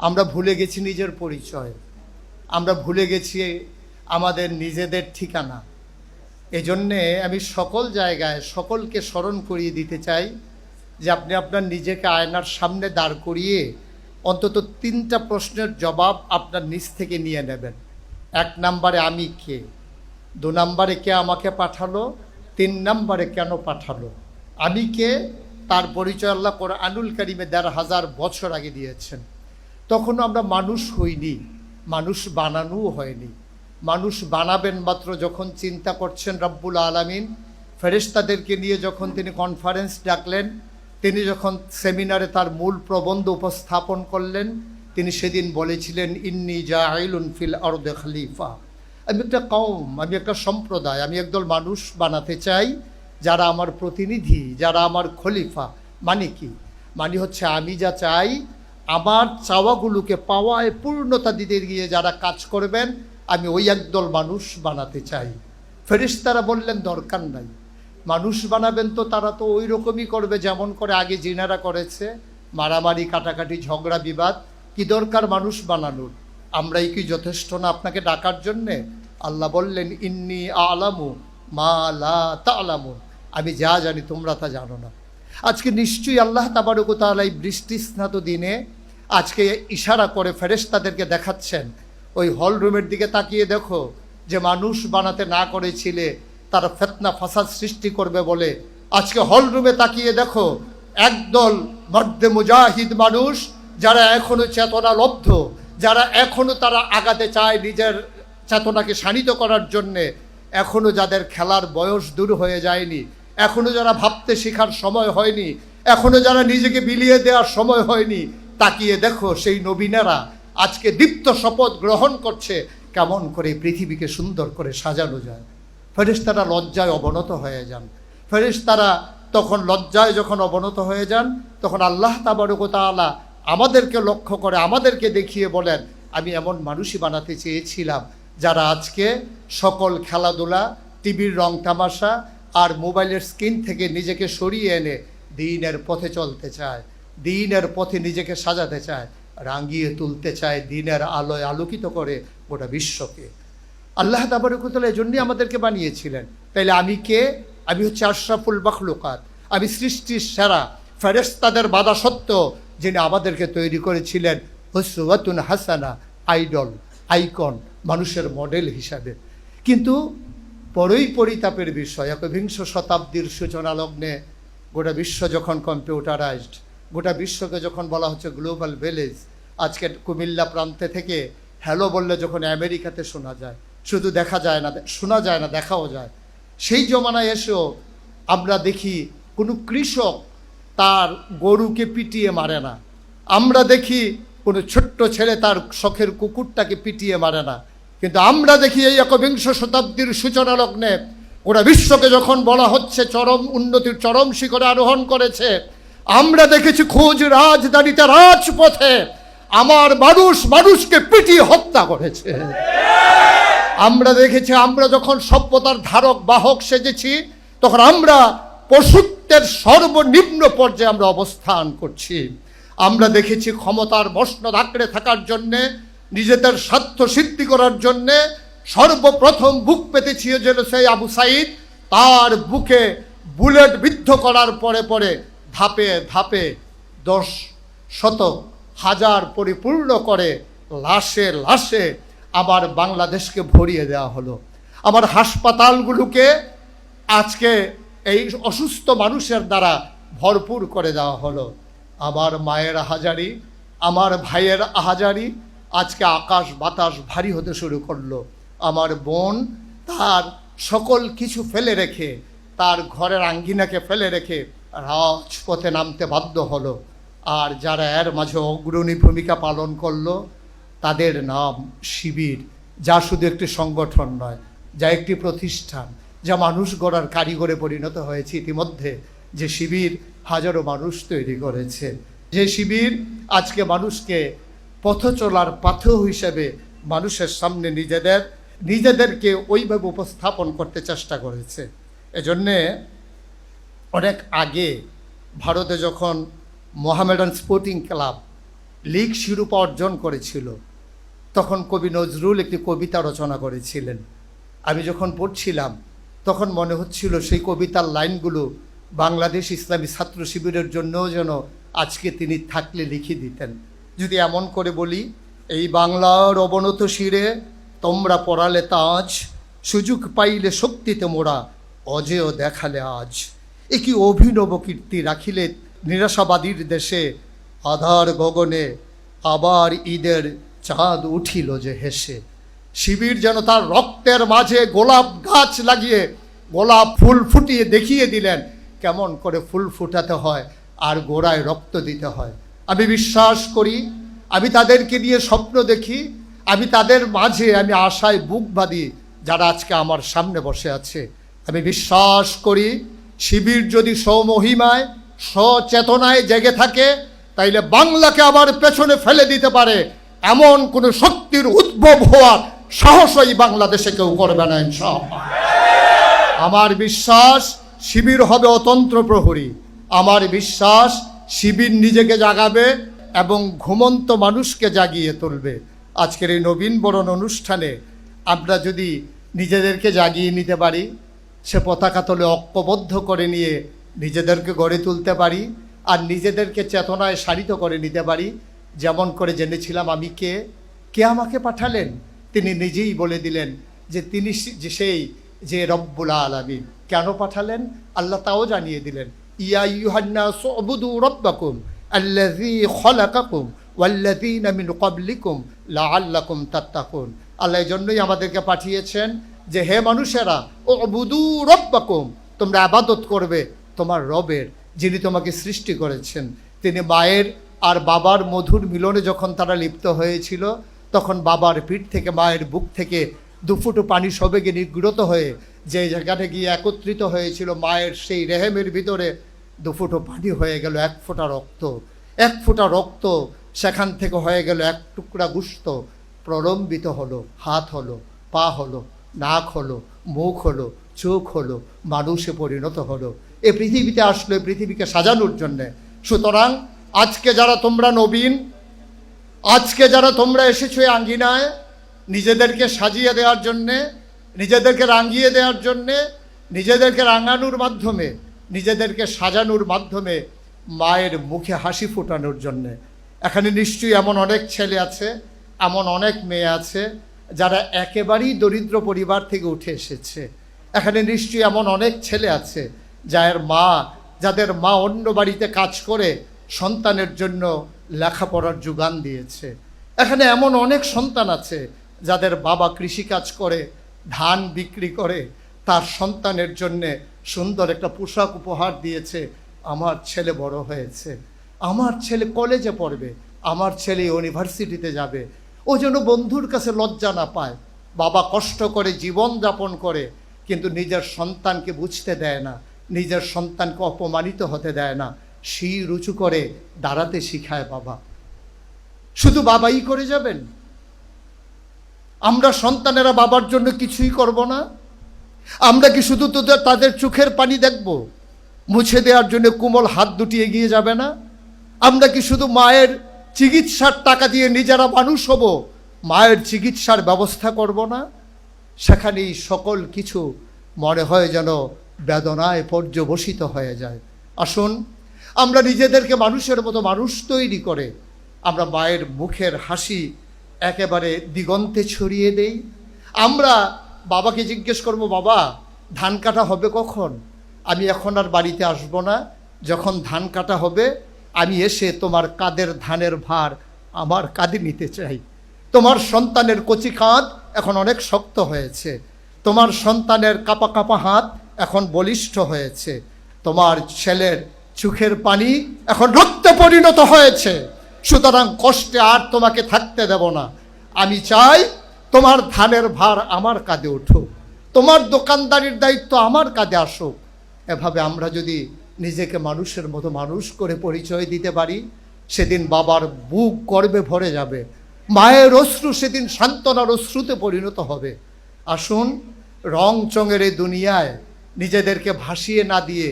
আমরা ভুলে গেছি নিজের পরিচয়, আমরা ভুলে গেছি আমাদের নিজেদের ঠিকানা। এজন্যে আমি সকল জায়গায় সকলকে স্মরণ করিয়ে দিতে চাই যে আপনি আপনার নিজেকে আয়নার সামনে দাঁড় করিয়ে অন্তত 3টা প্রশ্নের জবাব আপনার নিজ থেকে নিয়ে নেবেন। 1 নম্বরে আমি কে, 2 নম্বরে কে আমাকে পাঠালো, 3 নম্বরে কেন পাঠালো। আমি কে, তার পরিচয় আল্লাহ কোরআনুল কারীমে ১,৫০০ বছর আগে দিয়েছেন। তখনও আমরা মানুষ হইনি, মানুষ বানানোও হয়নি। মানুষ বানাবেন মাত্র যখন চিন্তা করছেন রব্বুল আলামিন ফেরেশতাদেরকে নিয়ে যখন তিনি কনফারেন্স ডাকলেন, তিনি যখন সেমিনারে তার মূল প্রবন্ধ উপস্থাপন করলেন, তিনি সেদিন বলেছিলেন ইন্নী জাইলুন ফিল আরদি খলিফা। আমি একটা কওম, আমি একটা সম্প্রদায়, আমি একদল মানুষ বানাতে চাই যারা আমার প্রতিনিধি, যারা আমার খলিফা। মানে কি? মানে হচ্ছে আমি যা চাই আমার চাওয়াগুলোকে পাওয়ায় পূর্ণতা দিতে গিয়ে যারা কাজ করবেন, আমি ওই একদল মানুষ বানাতে চাই। ফেরেশতারা বললেন দরকার নাই, মানুষ বানাবেন তো তারা তো ওই রকমই করবে যেমন করে আগে জিনারা করেছে, মারামারি কাটাকাটি ঝগড়া বিবাদ। কি দরকার মানুষ বানানোর? আমরাই কি যথেষ্ট না আপনাকে ডাকার জন্যে? আল্লাহ বললেন ইন্নী আলামু মা লা তা'লামুন, আমি যা জানি তোমরা তা জানো না। আজকে নিশ্চয়ই আল্লাহ তাবারক ওয়া তাআলা এই বৃষ্টি স্নাত দিনে আজকে ইশারা করে ফেরেশতাদেরকে দেখাচ্ছেন, ওই হল রুমের দিকে তাকিয়ে দেখো, যে মানুষ বানাতে না করেছিলে তারা ফিতনা ফাসাদ সৃষ্টি করবে বলে আজকে হল রুমে তাকিয়ে দেখো একদল মর্দে মুজাহিদ মানুষ, যারা এখনো চেতনা লব্ধ, যারা এখনো তারা আগাতে চায় নিজের চেতনাকে শানিত করার জন্যে, এখনো যাদের খেলার বয়স দূর হয়ে যায়নি, এখনো যারা ভাবতে শেখার সময় হয়নি, এখনো যারা নিজেকে বিলিয়ে দেওয়ার সময় হয়নি, তাকিয়ে দেখো সেই নবীনেরা আজকে দীপ্ত শপথ গ্রহণ করছে কেমন করে পৃথিবীকে সুন্দর করে সাজানো যায়। ফেরেশতারা লজ্জায় অবনত হয়ে যান। ফেরেশতারা তখন লজ্জায় যখন অবনত হয়ে যান, তখন আল্লাহ তাবারক ওয়া তাআলা আমাদেরকে লক্ষ্য করে আমাদেরকে দেখিয়ে বলেন, আমি এমন মানুষই বানাতে চেয়েছিলাম যারা আজকে সকল খেলাধুলা, টিভির রং তামাশা আর মোবাইলের স্ক্রিন থেকে নিজেকে সরিয়ে এনে দ্বীনের পথে চলতে চায়, দ্বীনের পথে নিজেকে সাজাতে চায়, রাঙিয়ে তুলতে চায়, দ্বীনের আলোয় আলোকিত করে গোটা বিশ্বকে। আল্লাহ তাবারক ওয়া তাআলা এজন্যই আমাদেরকে বানিয়েছিলেন। তাইলে আমি কে? আমি হচ্ছে আশরাফুল মাখলুকাত, আমি সৃষ্টির সেরা। ফেরেশতাদের বাধা সত্ত্বেও যিনি আমাদেরকে তৈরি করেছিলেন উসওয়াতুন হাসানা, আইডল, আইকন, মানুষের মডেল হিসাবে। কিন্তু বড়ই পরিতাপের বিষয়, ১বিংশ শতাব্দীর সূচনা লগ্নে গোটা বিশ্ব যখন কম্পিউটারাইজড, গোটা বিশ্বকে যখন বলা হচ্ছে গ্লোবাল ভিলেজ, আজকে কুমিল্লা প্রান্তে থেকে হ্যালো বললে যখন আমেরিকাতে শোনা যায়, শুধু দেখা যায় না, শোনা যায় না, দেখাও যায়। সেই জমানায় এসেও আমরা দেখি কোনো কৃষক তার গরুকে পিটিয়ে মারে না, আমরা দেখি কোনো ছোট্ট ছেলে তার শখের কুকুরটাকে পিটিয়ে মারে না। কিন্তু আমরা দেখি এই ১বিংশ শতাব্দীর সূচনা লগ্নে ওরা বিশ্বকে যখন বলা হচ্ছে চরম উন্নতির চরম শিখরে আরোহণ করেছে, আমরা দেখেছি খোঁজ রাজধানীতে রাজপথে আমার মানুষ মানুষকে পিটিয়ে হত্যা করেছে। আমরা দেখেছি আমরা যখন সভ্যতার ধারক বাহক সেজেছি, তখন আমরা পশুত্বের সর্বনিম্ন পর্যায়ে আমরা অবস্থান করছি। আমরা দেখেছি ক্ষমতার মসনদ আঁকড়ে থাকার জন্যে, নিজেদের স্বার্থ সিদ্ধি করার জন্যে সর্বপ্রথম বুক পেতেছিল যেন সেই আবু সাইদ, তার বুকে বুলেট বিদ্ধ করার পরে পরে ধাপে ধাপে ১০ শতক হাজার পরিপূর্ণ করে লাশে লাশে আবার বাংলাদেশকে ভরিয়ে দেওয়া হলো। আমার হাসপাতালগুলোকে আজকে এই অসুস্থ মানুষের দ্বারা ভরপুর করে দেওয়া হলো। আমার মায়ের আহাজারি, আমার ভাইয়ের আহাজারি আজকে আকাশ বাতাস ভারী হতে শুরু করলো। আমার বোন তার সকল কিছু ফেলে রেখে, তার ঘরের আঙ্গিনাকে ফেলে রেখে রাজপথে নামতে বাধ্য হলো। আর যারা এর মাঝে অগ্রণী ভূমিকা পালন করলো তাদের নাম শিবির, যা শুধু একটি সংগঠন নয়, যা একটি প্রতিষ্ঠান, যা মানুষ গড়ার কারিগরে পরিণত হয়েছে ইতিমধ্যে। যে শিবির হাজারো মানুষ তৈরি করেছে, যে শিবির আজকে মানুষকে পথ চলার পাথেয় হিসেবে মানুষের সামনে নিজেদেরকে ওইভাবে উপস্থাপন করতে চেষ্টা করেছে। এজন্যে অনেক আগে ভারতে যখন মোহামেডান স্পোর্টিং ক্লাব লীগ শিরোপা অর্জন করেছিল, তখন কবি নজরুল একটি কবিতা রচনা করেছিলেন। আমি যখন পড়ছিলাম তখন মনে হচ্ছিল সেই কবিতার লাইনগুলো বাংলাদেশ ইসলামী ছাত্র শিবিরের জন্যও যেন আজকে তিনি থাকলে লিখে দিতেন। যদি এমন করে বলি, এই বাংলার অবনত শিরে তোমরা পড়ালে তাজ, সুযোগ পাইলে শক্তিতে মোরা অজেয় দেখালে আজ। এ কি অভিনব কীর্তি রাখিলে নিরাশাবাদীর দেশে, আধার গগনে আবার ঈদের চাঁদ উঠিল যে হেসে। শিবির যেন তার রক্তের মাঝে গোলাপ গাছ লাগিয়ে গোলাপ ফুল ফুটিয়ে দেখিয়ে দিলেন কেমন করে ফুল ফুটাতে হয় আর গোড়ায় রক্ত দিতে হয়। আমি বিশ্বাস করি, আমি তাদেরকে নিয়ে স্বপ্ন দেখি, আমি তাদের মাঝে আমি আশায় বুক বাঁধি যারা আজকে আমার সামনে বসে আছে। আমি বিশ্বাস করি শিবির যদি স্বমহিমায় সচেতনায় জেগে থাকে তাইলে বাংলাকে আবার পেছনে ফেলে দিতে পারে এমন কোনো শক্তির উদ্ভব হওয়ার সাহসই বাংলাদেশে কেউ করবে না ইনশাআল্লাহ। আমার বিশ্বাস শিবির হবে অতন্ত্র প্রহরী। আমার বিশ্বাস শিবির নিজেকে জাগাবে এবং ঘুমন্ত মানুষকে জাগিয়ে তুলবে। আজকের এই নবীন বরণ অনুষ্ঠানে আমরা যদি নিজেদেরকে জাগিয়ে নিতে পারি, সে পতাকা তলে ঐক্যবদ্ধ করে নিয়ে নিজেদেরকে গড়ে তুলতে পারি আর নিজেদেরকে চেতনায় সারিত করে নিতে পারি, যেমন করে জেনেছিলাম আমি কে আমাকে পাঠালেন, তিনি নিজেই বলে দিলেন যে তিনি সেই যে রব্বুল আলামিন। কেন পাঠালেন আল্লাহ তাও জানিয়ে দিলেন, ইয়া আইয়ুহান্নাস উবুদু রাব্বাকুম আল্লাযী খলাকাকুম ওয়াল্লাযীনা মিন ক্বাবলিকুম লাআল্লাকুম তাত্তাকুন। আল্লাহ এই জন্যই আমাদেরকে পাঠিয়েছেন যে হে মানুষেরা, উবুদু রাব্বাকুম, তোমরা ইবাদত করবে তোমার রবের, যিনি তোমাকে সৃষ্টি করেছেন। তিনি মায়ের আর বাবার মধুর মিলনে যখন তারা লিপ্ত হয়েছিল তখন বাবার পিঠ থেকে মায়ের বুক থেকে দুফুটো পানি সবেগে নিগৃহীত হয়ে যে জায়গাটা গিয়ে একত্রিত হয়েছিল মায়ের সেই রেহেমের ভিতরে দুফুটো পানি হয়ে গেল এক ফোঁটা রক্ত। এক ফোঁটা রক্ত সেখান থেকে হয়ে গেল এক টুকরা গুস্ত, প্রলম্বিত হলো, হাত হলো, পা হলো, নাক হলো, মুখ হলো, চোখ হলো, মানুষে পরিণত হলো। এ পৃথিবীতে আসলো এই পৃথিবীকে সাজানোর জন্যে। সুতরাং আজকে যারা তোমরা নবীন, আজকে যারা তোমরা এসেছো এই আঙ্গিনায় নিজেদেরকে সাজিয়ে দেওয়ার জন্যে, নিজেদেরকে রাঙিয়ে দেওয়ার জন্যে, নিজেদেরকে রাঙানোর মাধ্যমে, নিজেদেরকে সাজানোর মাধ্যমে মায়ের মুখে হাসি ফোটানোর জন্যে। এখানে নিশ্চয়ই এমন অনেক ছেলে আছে, এমন অনেক মেয়ে আছে যারা একেবারেই দরিদ্র পরিবার থেকে উঠে এসেছে। এখানে নিশ্চয়ই এমন অনেক ছেলে আছে যাদের মা অন্য বাড়িতে কাজ করে সন্তানের জন্য লেখাপড়ার যোগান দিয়েছে। এখানে এমন অনেক সন্তান আছে যাদের বাবা কৃষিকাজ করে, ধান বিক্রি করে তার সন্তানের জন্যে সুন্দর একটা পোশাক উপহার দিয়েছে। আমার ছেলে বড় হয়েছে, আমার ছেলে কলেজে পড়বে, আমার ছেলে ইউনিভার্সিটিতে যাবে, ও যেন বন্ধুর কাছে লজ্জা না পায়। বাবা কষ্ট করে জীবন যাপন করে কিন্তু নিজের সন্তানকে বুঝতে দেয় না, নিজের সন্তানকে অপমানিত হতে দেয় না, শির উঁচু করে দাঁড়াতে শিখায় বাবা। শুধু বাবাই করে যাবেন? আমরা সন্তানেরা বাবার জন্য কিছুই করব না? আমরা কি শুধু তাদের চোখের পানি দেখব, মুছে দেওয়ার জন্য কোমল হাত দুটি এগিয়ে যাবে না? আমরা কি শুধু মায়ের চিকিৎসার টাকা দিয়ে নিজেরা মানুষ হব, মায়ের চিকিৎসার ব্যবস্থা করব না? সেখানেই সকল কিছু মনে হয় যেন বেদনায় পর্যবসিত হয়ে যায়। আসুন আমরা নিজেদেরকে মানুষের মতো মানুষ তৈরি করে আমরা মায়ের মুখের হাসি একেবারে দিগন্তে ছড়িয়ে দেই। আমরা বাবাকে জিজ্ঞেস করব, বাবা ধান কাটা হবে কখন? আমি এখন আর বাড়িতে আসব না, যখন ধান কাটা হবে আমি এসে তোমার কাঁধের ধানের ভার আমার কাঁধে নিতে চাই। তোমার সন্তানের কচি কাঁধ এখন অনেক শক্ত হয়েছে, তোমার সন্তানের কাঁপা কাঁপা হাত এখন বলিষ্ঠ হয়েছে, তোমার ছেলের চোখের পানি এখন রক্তে পরিণত হয়েছে। সুতরাং কষ্টে আর তোমাকে থাকতে দেব না। আমি চাই তোমার ধানের ভার আমার কাঁধে উঠুক, তোমার দোকানদারির দায়িত্ব আমার কাঁধে আসুক। এভাবে আমরা যদি নিজেকে মানুষের মতো মানুষ করে পরিচয় দিতে পারি, সেদিন বাবার বুক গর্বে ভরে যাবে, মায়ের অশ্রু সেদিন সান্ত্বনার অশ্রুতে পরিণত হবে। আসুন রং চঙের এই দুনিয়ায় নিজেদেরকে ভাসিয়ে না দিয়ে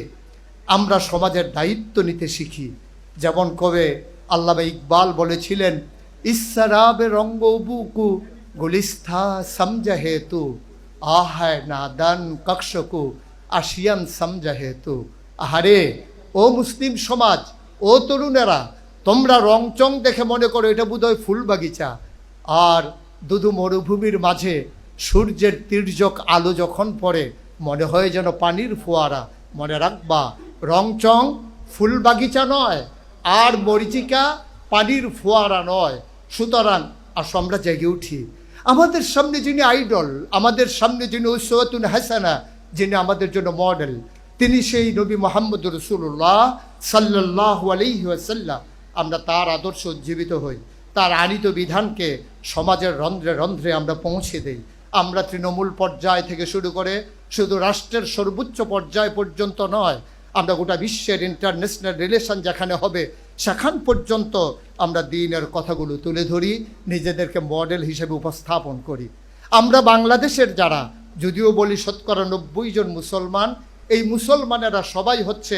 আমরা সমাজের দায়িত্ব নিতে শিখি। যেমন কবে আল্লামা ইকবাল বলেছিলেন, ইসরাবে রঙ্গ বুকু গুলিস্থা সমঝা হেতু আহায় নাদান কক্ষকু আশিয়ান সমঝা হেতু। আহারে ও মুসলিম সমাজ, ও তরুণেরা, তোমরা রংচং দেখে মনে করো এটা বোধহয় ফুল বাগিচা, আর দুদু মরুভূমির মাঝে সূর্যের তির্যক আলো যখন পড়ে মনে হয় যেন পানির ফোয়ারা। মনে রাখবা, রংচং ফুল বাগিচা নয়, আর মরিচিকা পানির ফোয়ারা নয়। সুতরাং আসো আমরা জেগে উঠি। আমাদের সামনে যিনি আইডল, আমাদের সামনে যিনি উসওয়াতুন হাসানা, যিনি আমাদের জন্য মডেল, তিনি সেই নবী মুহাম্মদ রাসূলুল্লাহ সাল্লাল্লাহু আলাইহি ওয়াসাল্লাম। আমরা তার আদর্শ উজ্জীবিত হই, তার আনিত বিধানকে সমাজের রন্ধ্রে রন্ধ্রে আমরা পৌঁছে দেই। আমরা তৃণমূল পর্যায় থেকে শুরু করে শুধু রাষ্ট্রের সর্বোচ্চ পর্যায় পর্যন্ত নয়, আমরা গোটা বিশ্বের ইন্টারন্যাশনাল রিলেশন যেখানে হবে সেখান পর্যন্ত আমরা দ্বীনের কথাগুলো তুলে ধরি, নিজেদেরকে মডেল হিসেবে উপস্থাপন করি। আমরা বাংলাদেশের যারা, যদিও বলি ৯০% জন মুসলমান, এই মুসলমানেরা সবাই হচ্ছে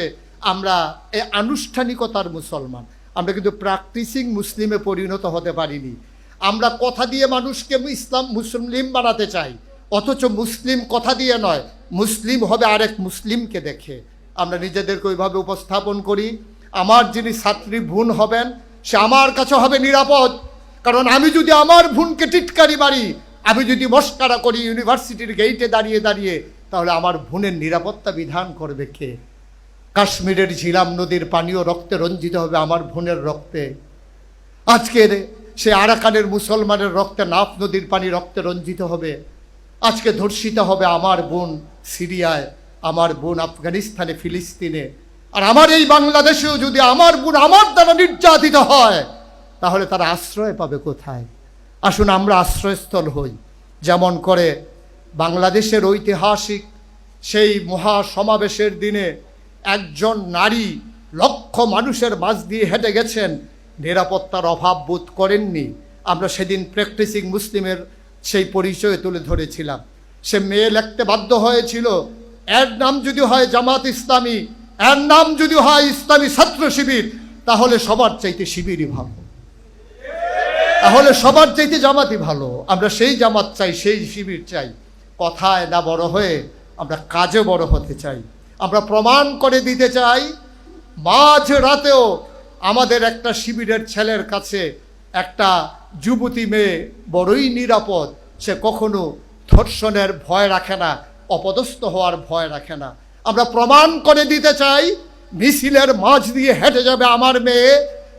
আমরা এই আনুষ্ঠানিকতার মুসলমান। আমরা কিন্তু প্র্যাকটিসিং মুসলিমে পরিণত হতে পারিনি। আমরা কথা দিয়ে মানুষকে মুসলিম বানাতে চাই, অথচ মুসলিম কথা দিয়ে নয়, মুসলিম হবে আরেক মুসলিমকে দেখে। আমরা নিজেদেরকে ওইভাবে উপস্থাপন করি, আমার যিনি ছাত্রী বোন হবেন সে আমার কাছে হবে নিরাপদ। কারণ আমি যদি আমার বোনকে টিটকারি মারি, আমি যদি মস্কারা করি ইউনিভার্সিটির গেইটে দাঁড়িয়ে দাঁড়িয়ে, তাহলে আমার বোনের নিরাপত্তা বিধান করবে কে? কাশ্মীরের ঝিলাম নদীর পানিও রক্তে রঞ্জিত হবে আমার বোনের রক্তে। আজকের সে আরাকানের মুসলমানের রক্তে নাফ নদীর পানি রক্তে রঞ্জিত হবে। আজকে ধর্ষিত হবে আমার বোন সিরিয়ায়, আমার বোন আফগানিস্তানে, ফিলিস্তিনে। আর আমার এই বাংলাদেশেও যদি আমার বোন আমার দ্বারা নির্যাতিত হয়, তাহলে তারা আশ্রয় পাবে কোথায়? আসুন আমরা আশ্রয়স্থল হই। যেমন করে বাংলাদেশের ঐতিহাসিক সেই মহা সমাবেশের দিনে একজন নারী লক্ষ মানুষের মাঝ দিয়ে হেঁটে গেছেন, নিরাপত্তার অভাব বোধ করেননি। আমরা সেদিন প্র্যাকটিসিং মুসলিমের সেই পরিচয় তুলে ধরেছিলাম। সে মেয়ে লিখতে বাধ্য হয়েছিল, এর নাম যদি হয় জামাত ইসলামী, এর নাম যদি হয় ইসলামী ছাত্র শিবির, তাহলে সবার চাইতে শিবিরই ভালো, তাহলে সবার চাইতে জামাতই ভালো। আমরা সেই জামাত চাই, সেই শিবির চাই। কথায় না বড় হয়ে আমরা কাজে বড় হতে চাই। আমরা প্রমাণ করে দিতে চাই, মাঝ রাতেও আমাদের একটা শিবিরের ছেলের কাছে একটা যুবতী মেয়ে বড়ই নিরাপদ। সে কখনো ধর্ষণের ভয় রাখে না, অপদস্থ হওয়ার ভয় রাখে না। আমরা প্রমাণ করে দিতে চাই, মিছিলের মাঝ দিয়ে হেঁটে যাবে আমার মেয়ে,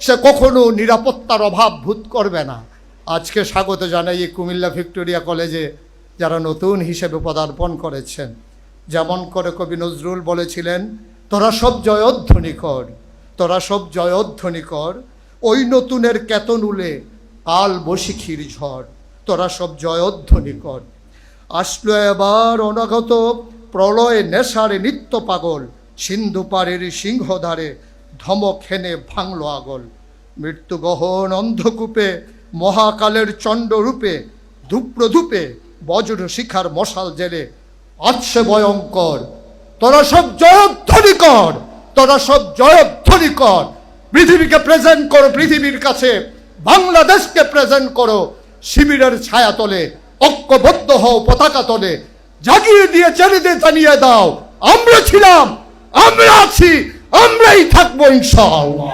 সে কখনো নিরাপত্তার অভাব বোধ করবে না। আজকে স্বাগত জানাই কুমিল্লা ভিক্টোরিয়া কলেজে যারা নতুন হিসেবে পদার্পণ করেছেন। যেমন করে কবি নজরুল বলেছিলেন, তোরা সব জয়ধ্বনি কর, তোরা সব জয়ধ্বনি কর, ওই নতুনের কেতন উলে কাল বৈশাখীর ঝড়, তোরা সব জয়ধ্বনি কর। আসলো এবার অনাগত প্রলয় নেশারে নিত্য পাগল, সিন্ধু পাড়ের সিংহধারে ধমক হেনে ভাঙল আগল। মৃত্যু গহন অন্ধকূপে মহাকালের চণ্ডরূপে, ধূপ্রধূপে বজ্র শিখার মশাল জেলে আছে ভয়ঙ্কর। তোরা সব জয়ধ্বনি কর, তোরা সব জয়ধ্বনি কর। পৃথিবীকে প্রেজেন্ট করো, পৃথিবীর কাছে বাংলাদেশকে প্রেজেন্ট করো। শিবিরের ছায়া তলে ঐক্যবদ্ধ হও, পতাকা তলে জাগিয়ে দিয়ে ছেলেদের জানিয়ে দাও, আমরা ছিলাম, আমরা আছি, আমরাই থাকবো ইনশাআল্লাহ।